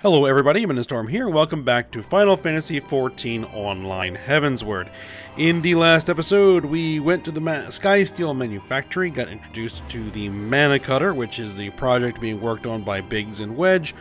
Hello everybody, Storm here. Welcome back to Final Fantasy XIV Online Heavensward. In the last episode, we went to the Skysteel Manufactory, got introduced to the Manacutter, which is the project being worked on by Biggs and Wedge,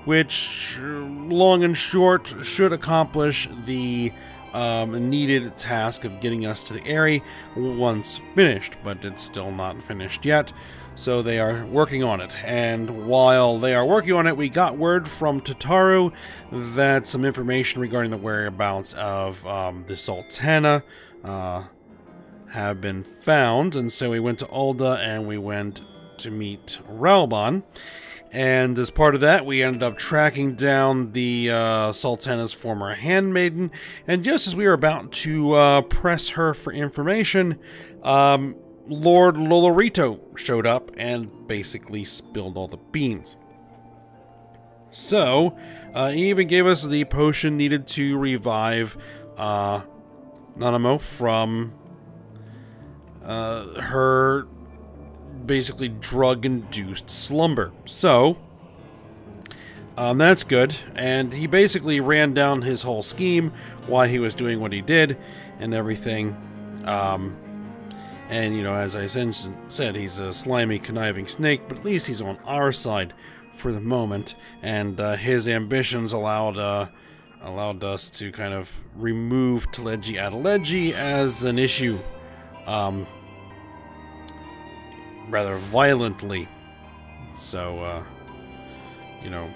which, long and short, should accomplish the needed task of getting us to the area once finished, but it's still not finished yet. So they are working on it, and while they are working on it, we got word from Tataru that some information regarding the whereabouts of the Sultana have been found, and so we went to Ul'dah and we went to meet Ralbon, and as part of that we ended up tracking down the Sultana's former handmaiden, and just as we were about to press her for information, Lord Lolorito showed up and basically spilled all the beans. So, he even gave us the potion needed to revive Nanamo from her basically drug-induced slumber. So, that's good, and he basically ran down his whole scheme, why he was doing what he did, and everything. And, you know, as I said, he's a slimy, conniving snake, but at least he's on our side for the moment, and his ambitions allowed us to kind of remove Taleji Adeleji as an issue, rather violently. So, you know,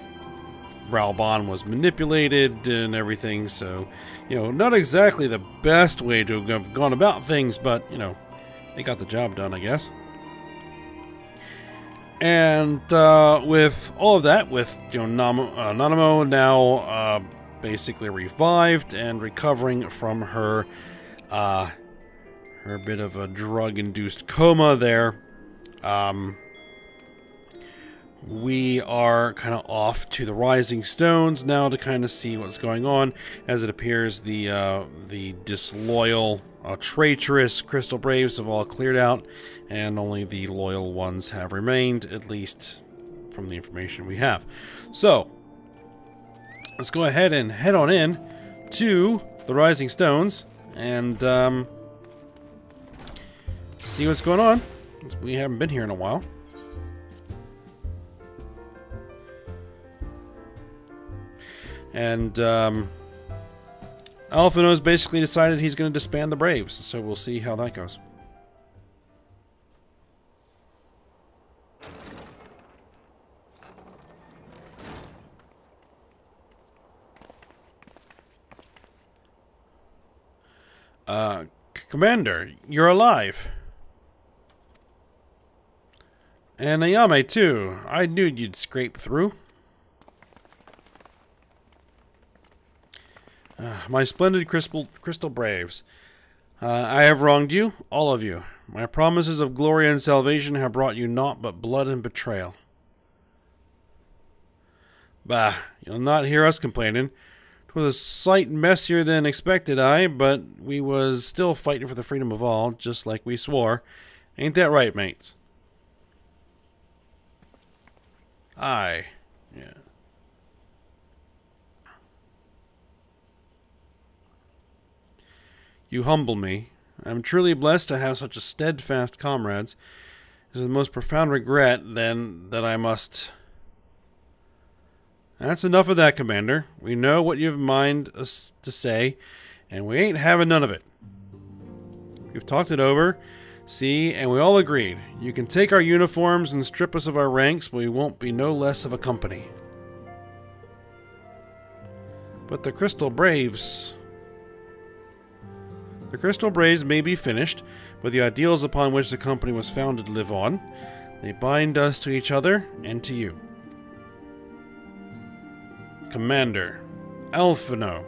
Ralbon was manipulated and everything, so, you know, not exactly the best way to have gone about things, but, you know, they got the job done, I guess. And with all of that, with Nanamo now basically revived and recovering from her her bit of a drug-induced coma there, we are kind of off to the Rising Stones now to kind of see what's going on. As it appears, the disloyal, traitorous Crystal Braves have all cleared out, and only the loyal ones have remained, at least from the information we have. So, let's go ahead and head on in to the Rising Stones and see what's going on. We haven't been here in a while. And Alphino's basically decided he's going to disband the Braves, so we'll see how that goes. Commander, you're alive. And Ayame too. I knew you'd scrape through. My splendid Crystal Braves, I have wronged you, all of you. My promises of glory and salvation have brought you naught but blood and betrayal. Bah, you'll not hear us complaining. 'Twas a sight messier than expected, but we was still fighting for the freedom of all, just like we swore. Ain't that right, mates? Aye, yeah. You humble me. I am truly blessed to have such a steadfast comrades. It is the most profound regret, then, that I must... That's enough of that, Commander. We know what you have in mind us to say, and we ain't having none of it. We've talked it over, see, and we all agreed. You can take our uniforms and strip us of our ranks, but we won't be no less of a company. But the Crystal Braves... The Crystal Braves may be finished, but the ideals upon which the company was founded live on. They bind us to each other and to you. Commander, Alphino.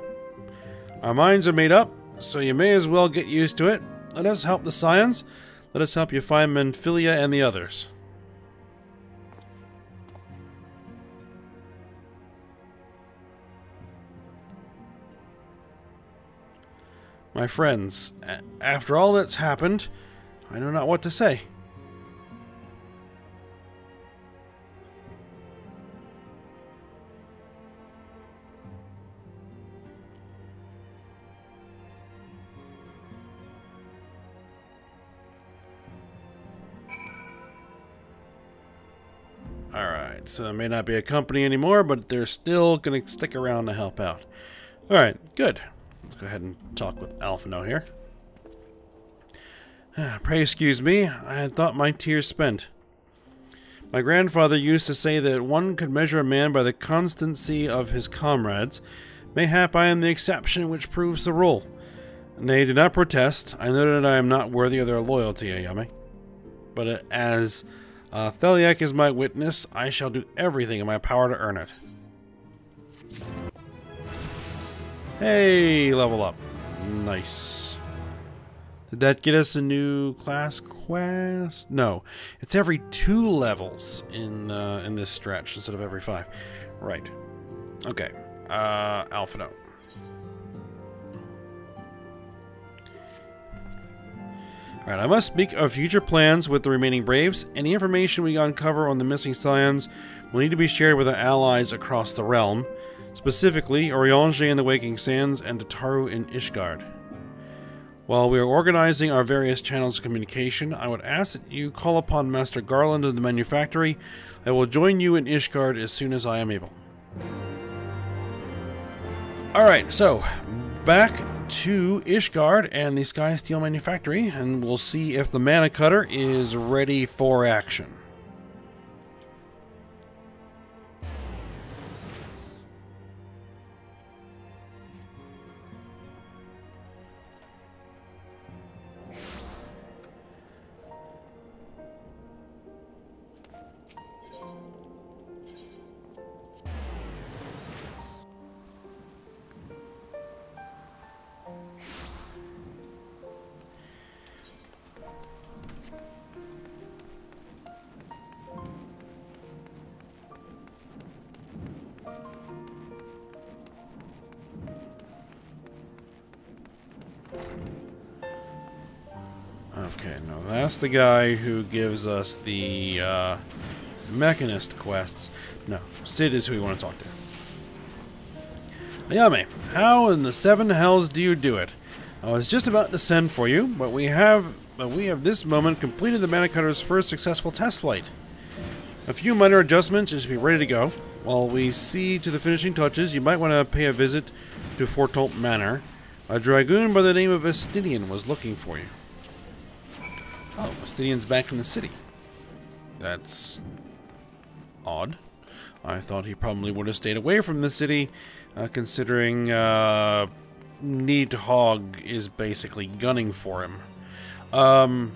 Our minds are made up, so you may as well get used to it. Let us help the Scions. Let us help you find Menphilia and the others. My friends, after all that's happened, I know not what to say. Alright, so it may not be a company anymore, but they're still going to stick around to help out. Alright, good. Let's go ahead and talk with Alphino here. Pray excuse me, I had thought my tears spent. My grandfather used to say that one could measure a man by the constancy of his comrades. Mayhap I am the exception which proves the rule. Nay, do not protest. I know that I am not worthy of their loyalty, Ayame. But as Theliac is my witness, I shall do everything in my power to earn it. Hey, level up. Nice. Did that get us a new class quest? No, it's every 2 levels in this stretch instead of every 5. Right. Okay. Alphino. Alright, I must speak of future plans with the remaining Braves. Any information we uncover on the missing Scions will need to be shared with our allies across the realm, specifically Eorzea in the Waking Sands and Tataru in Ishgard. While we are organizing our various channels of communication, I would ask that you call upon Master Garland of the Manufactory. I will join you in Ishgard as soon as I am able. Alright, so back to Ishgard and the Sky Steel Manufactory, and we'll see if the Manacutter is ready for action. Okay, no, that's the guy who gives us the Mechanist quests. No, Sid is who we want to talk to. Ayame, how in the 7 hells do you do it? I was just about to send for you, but we have this moment completed the Manacutter's first successful test flight. A few minor adjustments and should be ready to go. While we see to the finishing touches, you might want to pay a visit to Fortalt Manor. A dragoon by the name of Estidian was looking for you. Oh, Estidian's back in the city. That's odd. I thought he probably would have stayed away from the city, considering Needhogg is basically gunning for him.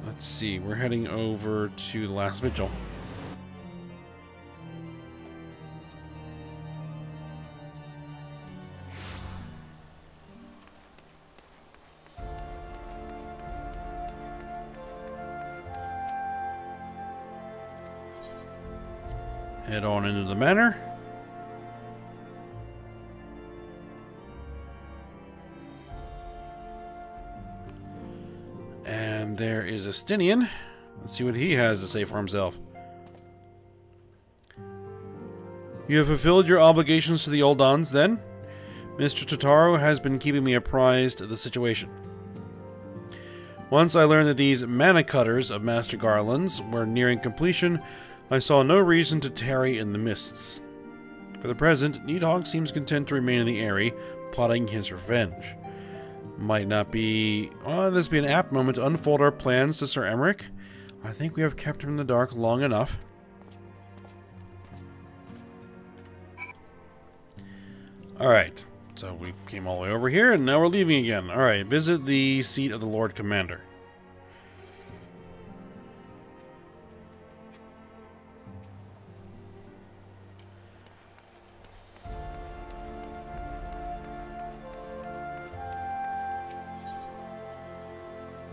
Let's see, we're heading over to the Last Vigil. Head on into the manor. And there is Estidian. Let's see what he has to say for himself. You have fulfilled your obligations to the Oldons, then? Mr. Tataru has been keeping me apprised of the situation. Once I learned that these Manacutters of Master Garland's were nearing completion, I saw no reason to tarry in the mists. For the present, Needhogg seems content to remain in the Eyrie, plotting his revenge. Might not be... this be an apt moment to unfold our plans to Sir Emmerich. I think we have kept him in the dark long enough. Alright, so we came all the way over here, and now we're leaving again. Alright, visit the seat of the Lord Commander.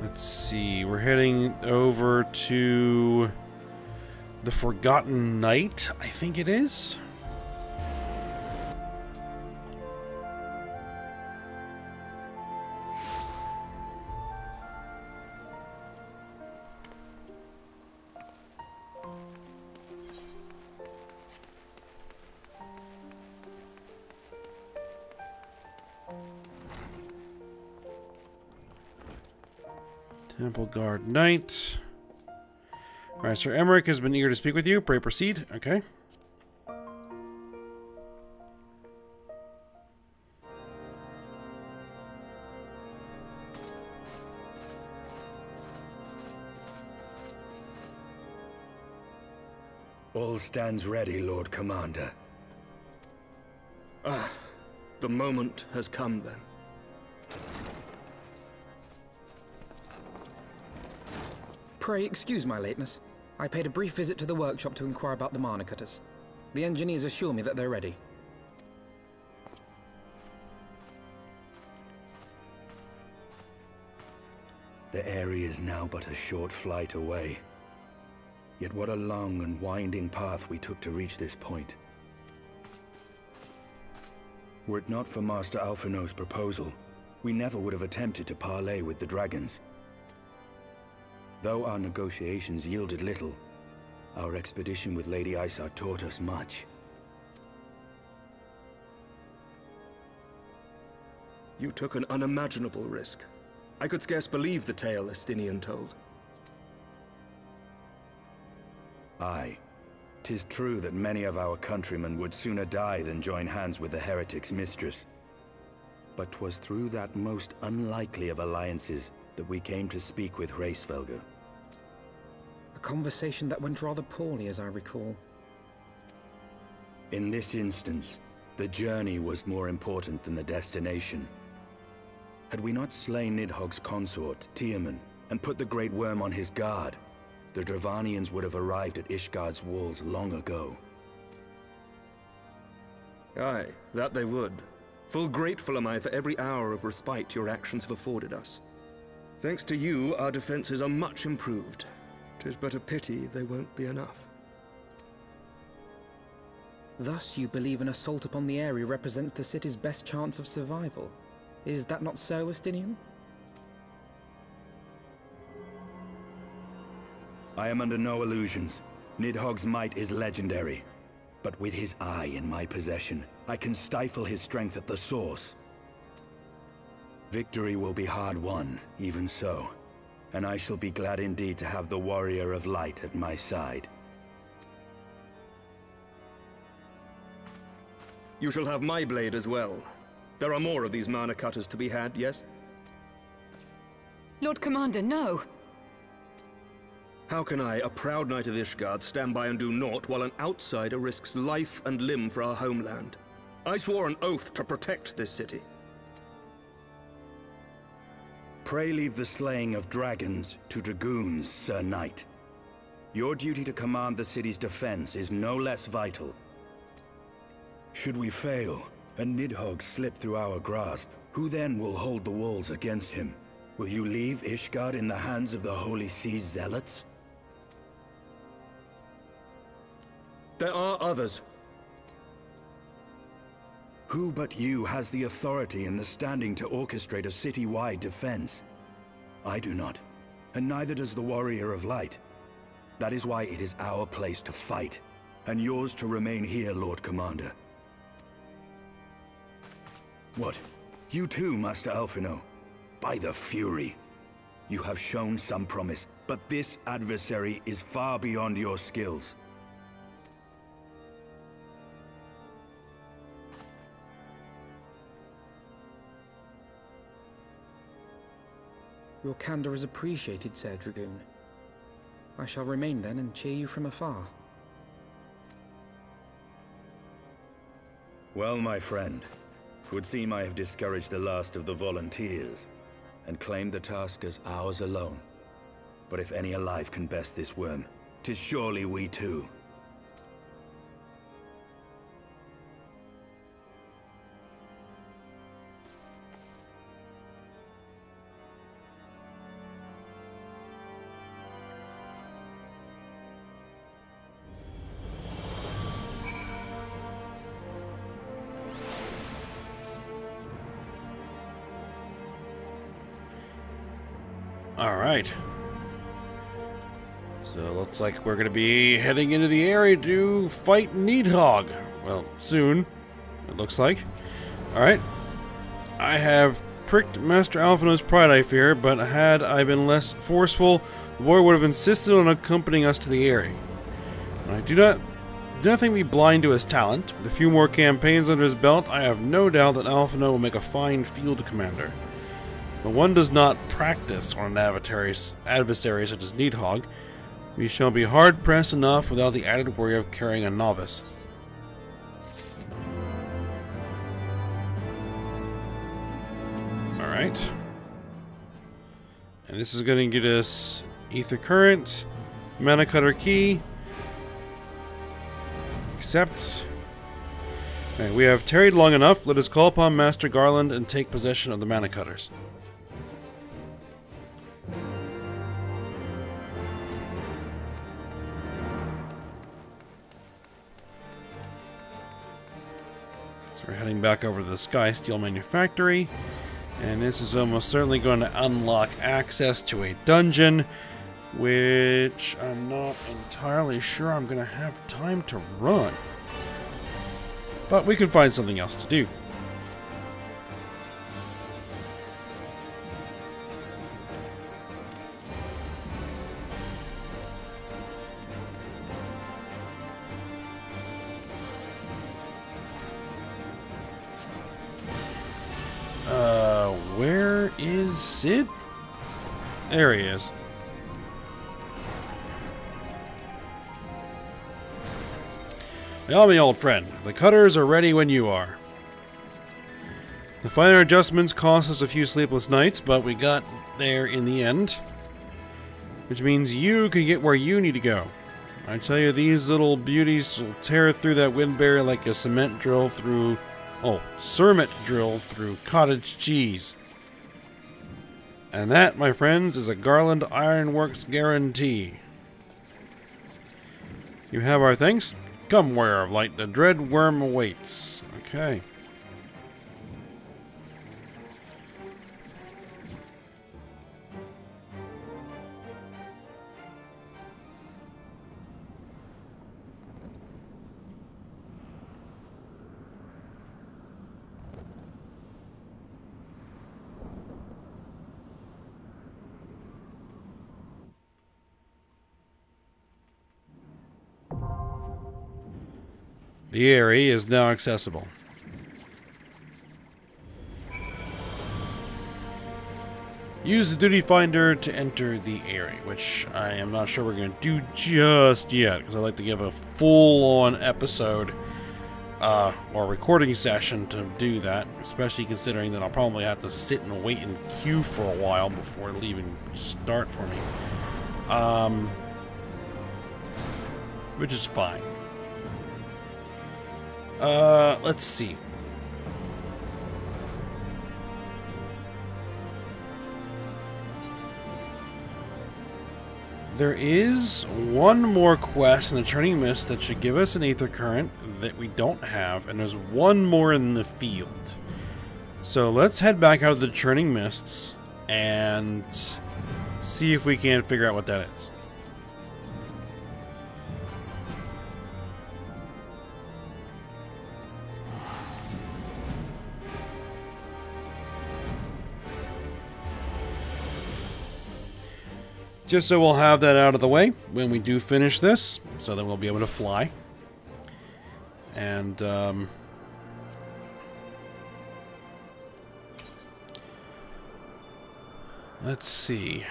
Let's see, we're heading over to the Forgotten Knight, I think it is. Temple Guard Knight. Alright, Sir Emmerich has been eager to speak with you. Pray proceed. Okay. All stands ready, Lord Commander. Ah, the moment has come then. Pray excuse my lateness. I paid a brief visit to the workshop to inquire about the Manacutters. The engineers assure me that they're ready. The area is now but a short flight away. Yet what a long and winding path we took to reach this point. Were it not for Master Alphino's proposal, we never would have attempted to parley with the dragons. Though our negotiations yielded little, our expedition with Lady Isar taught us much. You took an unimaginable risk. I could scarce believe the tale Estinian told. Aye. 'Tis true that many of our countrymen would sooner die than join hands with the heretic's mistress. But 'twas through that most unlikely of alliances that we came to speak with Hraesvelgr. A conversation that went rather poorly, as I recall. In this instance, the journey was more important than the destination. Had we not slain Nidhogg's consort, Tiaman, and put the Great Worm on his guard, the Dravanians would have arrived at Ishgard's walls long ago. Aye, that they would. Full grateful am I for every hour of respite your actions have afforded us. Thanks to you, our defenses are much improved. 'Tis but a pity they won't be enough. Thus you believe an assault upon the area represents the city's best chance of survival. Is that not so, Estinian? I am under no illusions. Nidhogg's might is legendary. But with his eye in my possession, I can stifle his strength at the source. Victory will be hard won, even so. And I shall be glad indeed to have the Warrior of Light at my side. You shall have my blade as well. There are more of these Manacutters to be had, yes? Lord Commander, no! How can I, a proud knight of Ishgard, stand by and do naught while an outsider risks life and limb for our homeland? I swore an oath to protect this city. Pray leave the slaying of dragons to dragoons, Sir Knight. Your duty to command the city's defense is no less vital. Should we fail, and Nidhogg slip through our grasp, who then will hold the walls against him? Will you leave Ishgard in the hands of the Holy Sea's zealots? There are others. Who but you has the authority and the standing to orchestrate a city-wide defense? I do not, and neither does the Warrior of Light. That is why it is our place to fight, and yours to remain here, Lord Commander. What? You too, Master Alphino? By the Fury! You have shown some promise, but this adversary is far beyond your skills. Your candor is appreciated, Sir Dragoon. I shall remain then and cheer you from afar. Well, my friend, it would seem I have discouraged the last of the volunteers, and claimed the task as ours alone. But if any alive can best this worm, 'tis surely we too. Alright. So looks like we're going to be heading into the area to fight Nidhogg. Well, soon, it looks like. Alright. I have pricked Master Alphino's pride, I fear, but had I been less forceful, the boy would have insisted on accompanying us to the area. I do not think me blind to his talent. With a few more campaigns under his belt, I have no doubt that Alphinaud will make a fine field commander. But one does not practice on an adversary such as Needhogg. We shall be hard-pressed enough without the added worry of carrying a novice. Alright. And this is going to get us Ether Current, Manacutter Key. Accept. Alright, we have tarried long enough. Let us call upon Master Garland and take possession of the Manacutters. So we're heading back over to the Sky Steel Manufactory. And this is almost certainly going to unlock access to a dungeon, which I'm not entirely sure I'm going to have time to run. But we can find something else to do. Where is Sid? There he is. Well, my old friend, the cutters are ready when you are. The finer adjustments cost us a few sleepless nights, but we got there in the end. Which means you can get where you need to go. I tell you, these little beauties will tear through that wind barrier like a cement drill through... Oh, Cermet drill through cottage cheese. And that, my friends, is a Garland Ironworks guarantee. You have our thanks. Come, wearer of light, the dread worm awaits. Okay. The area is now accessible. Use the duty finder to enter the area, which I am not sure we're going to do just yet, because I'd like to give a full-on episode or recording session to do that, especially considering that I'll probably have to sit and wait in queue for a while before it'll even start for me. Which is fine. Let's see. There is one more quest in the Churning Mist that should give us an Aether Current that we don't have, and there's one more in the field. So let's head back out of the Churning Mists and see if we can figure out what that is. Just so we'll have that out of the way when we do finish this, so then we'll be able to fly. And, let's see.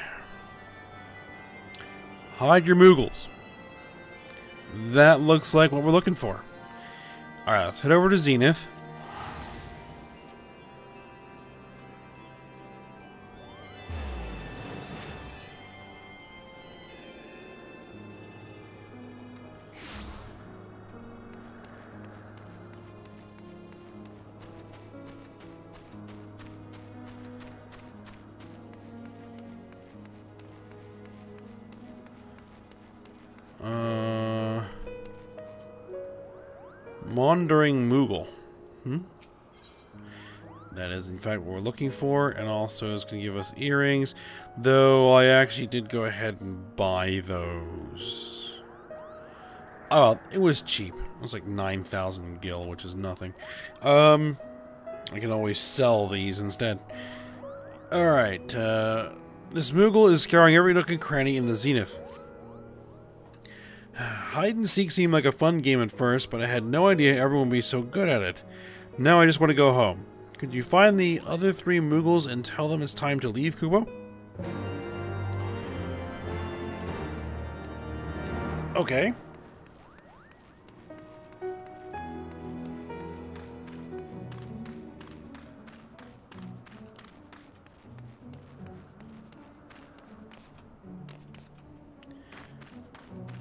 Hide your Moogles. That looks like what we're looking for. Alright, let's head over to Zenith. Wandering Moogle. That is in fact what we're looking for, and also is going to give us earrings, though I actually did go ahead and buy those. Oh, it was cheap. It was like 9,000 gil, which is nothing. I can always sell these instead. Alright, This Moogle is scouring every nook and cranny in the Zenith. Hide and seek seemed like a fun game at first, but I had no idea everyone would be so good at it. Now I just want to go home. Could you find the other 3 Moogles and tell them it's time to leave, Kupo? Okay.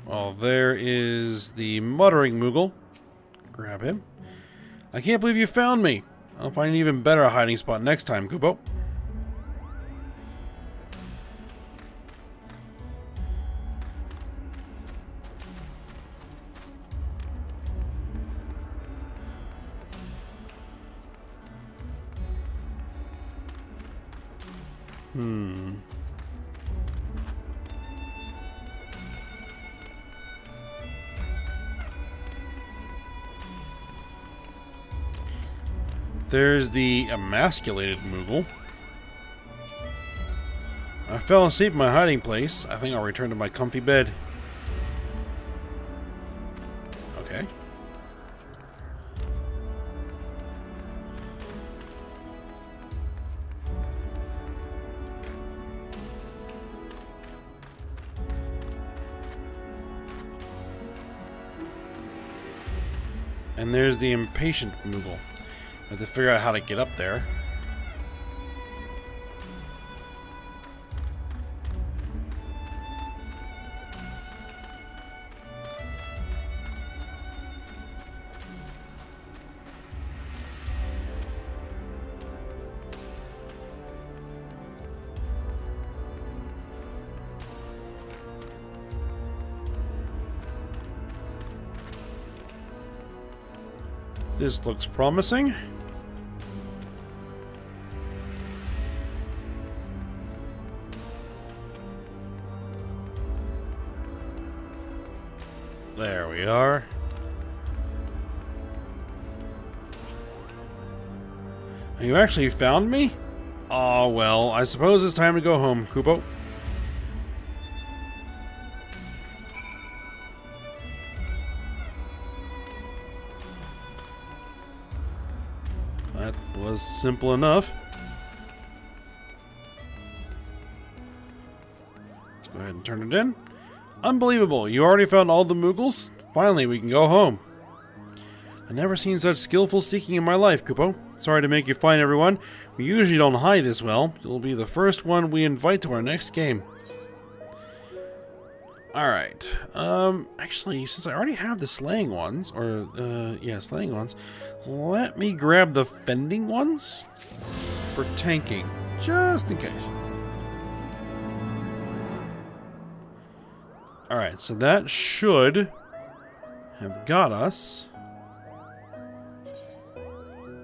Well, there is the Muttering Moogle. Grab him. I can't believe you found me. I'll find an even better hiding spot next time, Kupo. There's the emasculated Moogle. I fell asleep in my hiding place. I think I'll return to my comfy bed. Okay. And there's the impatient Moogle. I have to figure out how to get up there. This looks promising. There we are. You actually found me? Oh, well, I suppose it's time to go home, Kupo. That was simple enough. Let's go ahead and turn it in. Unbelievable, you already found all the Moogles? Finally, we can go home. I've never seen such skillful seeking in my life, Kupo. Sorry to make you find everyone. We usually don't hide this well. You'll be the first one we invite to our next game. Alright. Actually, since I already have the slaying ones, yeah, slaying ones, let me grab the fending ones for tanking, just in case. Alright, so that should have got us,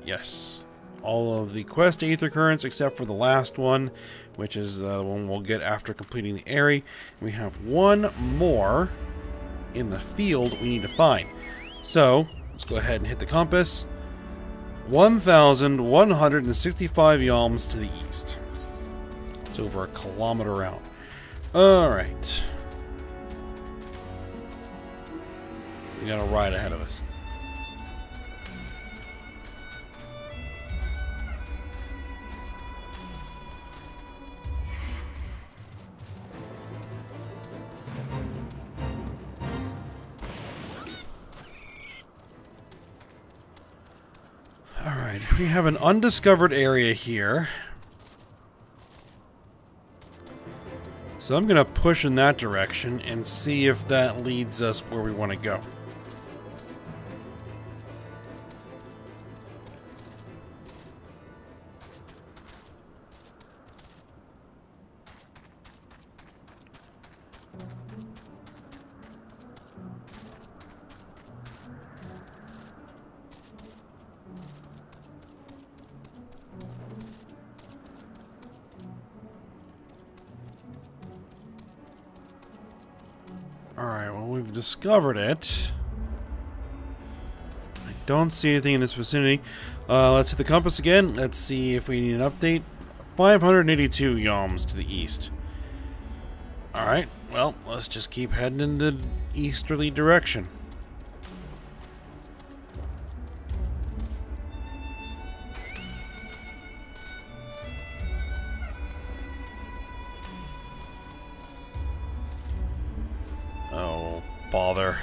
yes, all of the quest Aether Currents except for the last one, which is the one we'll get after completing the Aerie. We have one more in the field we need to find. So, let's go ahead and hit the compass. 1,165 yalms to the east. It's over a kilometer out. Alright. We got a ride ahead of us. Alright, we have an undiscovered area here. So I'm going to push in that direction and see if that leads us where we want to go. Alright, well, we've discovered it. I don't see anything in this vicinity. Let's hit the compass again. Let's see if we need an update. 582 yalms to the east. Alright, well, let's just keep heading in the easterly direction. Oh, bother.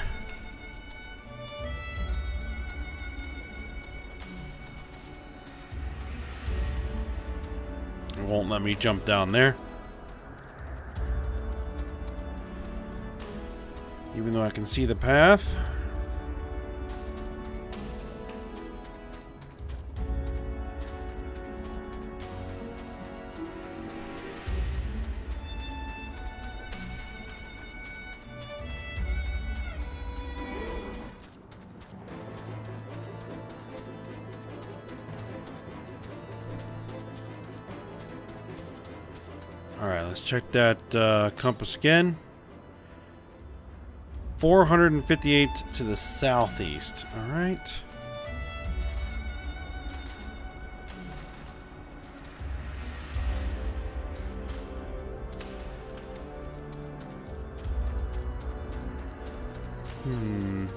It won't let me jump down there. Even though I can see the path. Alright, let's check that compass again. 458 to the southeast. Alright. I'm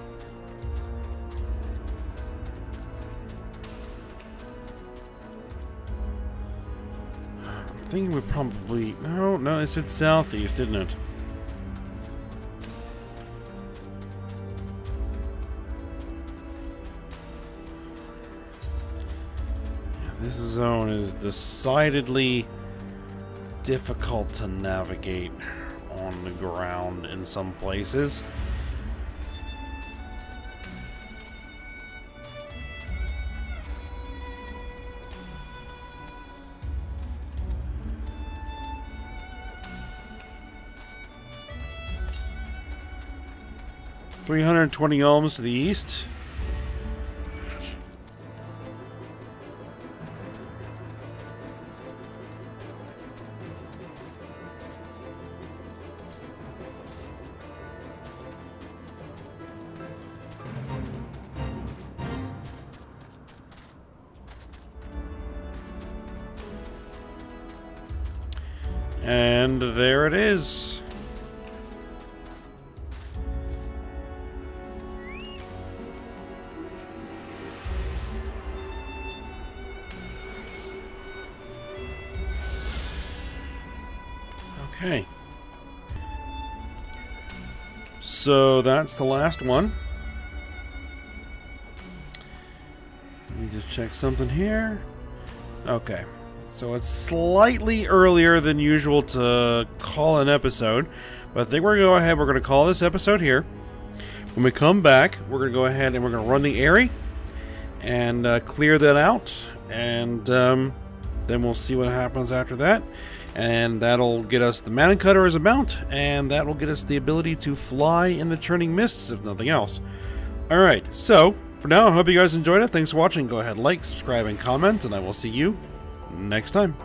thinking we probably... No, it said southeast, didn't it? This zone is decidedly difficult to navigate on the ground in some places. $320 ohms to the east. And there it is. Okay. So that's the last one. Let me just check something here. Okay. So it's slightly earlier than usual to call an episode, but I think we're going to go ahead, we're going to call this episode here. When we come back, we're going to go ahead and we're going to run the area and clear that out, and then we'll see what happens after that. And that'll get us the Manacutter as a mount, and that will get us the ability to fly in the churning mists, if nothing else. Alright, so for now, I hope you guys enjoyed it. Thanks for watching. Go ahead, like, subscribe, and comment, and I will see you next time.